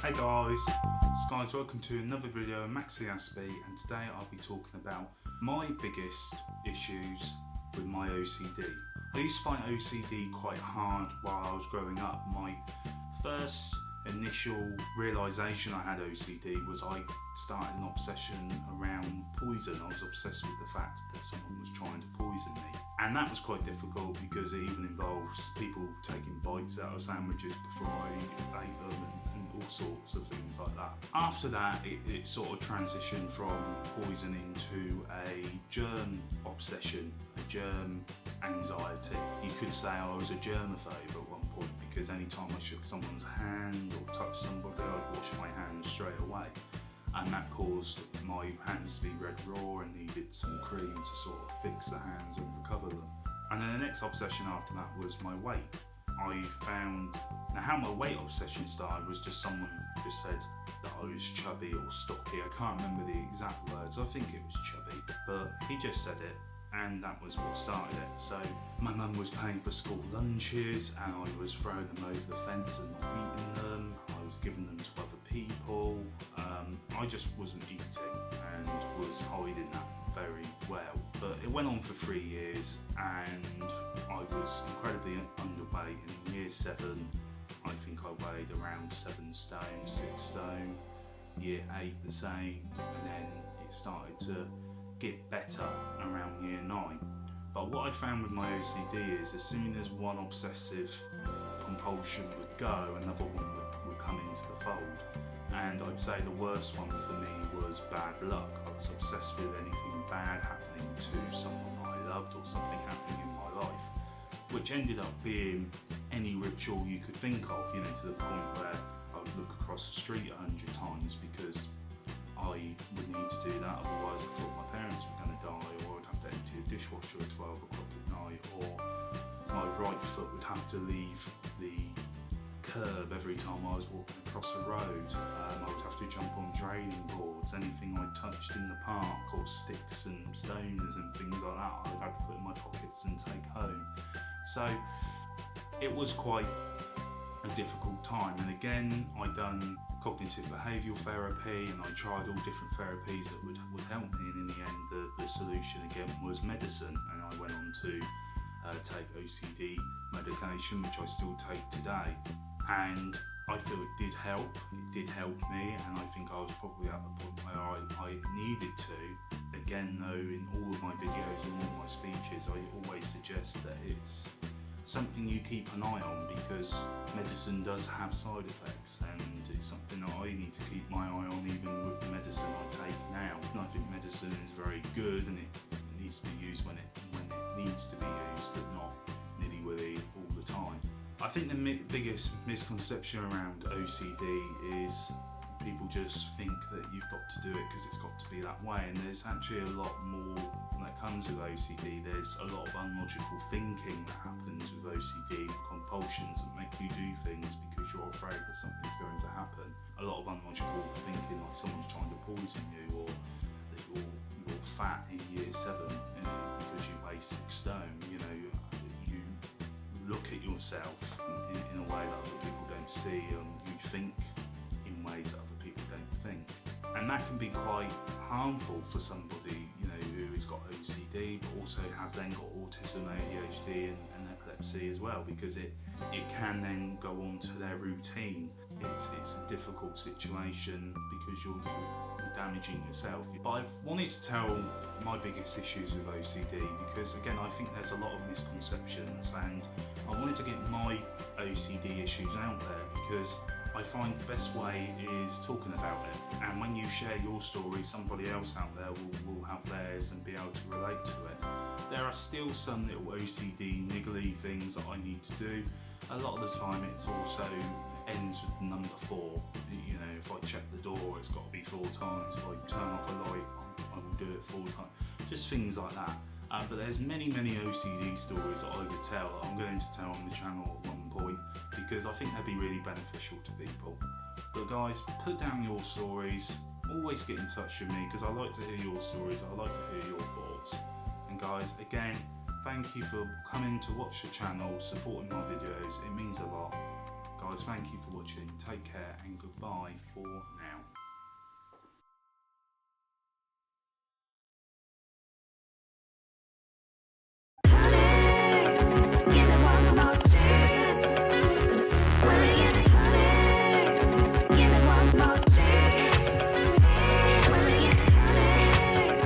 Hey guys, welcome to another video of MaxiAspie, and today I'll be talking about my biggest issues with my OCD. I used to find OCD quite hard while I was growing up. My first initial realisation I had OCD was I started an obsession around poison. I was obsessed with the fact that someone was trying to poison me. And that was quite difficult because it even involves people taking bites out of sandwiches before I ate them and all sorts of things like that. After that, it sort of transitioned from poison into a germ obsession, a germ anxiety. You could say I was a germaphobe at one point because anytime I shook someone's hand or touched somebody, I'd wash my hands straight away. And that caused my hands to be red raw and needed some cream to sort of fix the hands and recover them. And then the next obsession after that was my weight. I found, now how my weight obsession started was just someone just said that I was chubby or stocky. I can't remember the exact words, I think it was chubby, but he just said it and that was what started it. So my mum was paying for school lunches and I was throwing them over the fence and not eating them. I was giving them to other people. I just wasn't eating and was hiding that very well. But it went on for 3 years and I was incredibly underweight. In year 7, I think I weighed around 7 stone, 6 stone. Year 8 the same, and then it started to get better around year 9. But what I found with my OCD is as soon as one obsessive compulsion would go, another one would come into the fold. And I'd say the worst one for me was bad luck. I was obsessed with anything bad happening to someone I loved or something happening in my life, which ended up being any ritual you could think of, to the point where I would look across the street 100 times because I would need to do that, otherwise I thought my parents were going to die, or I'd have to empty a dishwasher at 12 o'clock at night, or my right foot would have to leave the curb every time I was walking across a road. I would have to jump on draining boards, anything I touched in the park, or sticks and stones and things like that I would have to put in my pockets and take home. So it was quite a difficult time, and again I done cognitive behavioural therapy and I tried all different therapies that would help me, and in the end the solution again was medicine, and I went on to take OCD medication, which I still take today, and I feel it did help me, and I think I was probably at the point where I needed to. Again though, in all of my videos and all my speeches I always suggest that it's something you keep an eye on, because medicine does have side effects, and it's something that I need to keep my eye on even with the medicine I take now. And I think medicine is very good and it needs to be used when it needs to be used, but not nitty-willy all the time. I think the biggest misconception around OCD is people just think that you've got to do it because it's got to be that way, and there's actually a lot more that comes with OCD. There's a lot of unlogical thinking that happens with OCD, compulsions that make you do things because you're afraid that something's going to happen. A lot of unlogical thinking, like someone's trying to poison you, or that you're fat in year 7 because you weigh 6 stone. You look at yourself in a way that other people don't see, and you think in ways that other people don't think, and that can be quite harmful for somebody who has got OCD but also has then got autism, ADHD and epilepsy as well, because it can then go on to their routine. It's a difficult situation because you're damaging yourself. But I've wanted to tell my biggest issues with OCD because again I think there's a lot of misconceptions, and I wanted to get my OCD issues out there because I find the best way is talking about it, and when you share your story, somebody else out there will have theirs and be able to relate to it. There are still some little OCD niggly things that I need to do. A lot of the time it's also ends with number 4. If I check the door, it's got to be 4 times. If I turn off a light, I will do it 4 times. Just things like that. But there's many OCD stories that I would tell, that I'm going to tell on the channel at one point, because I think they'd be really beneficial to people. But guys, put down your stories, always get in touch with me, because I like to hear your stories, I like to hear your thoughts. And guys, again, thank you for coming to watch the channel, supporting my videos, it means a lot. guys, thank you for watching. Take care and goodbye for now.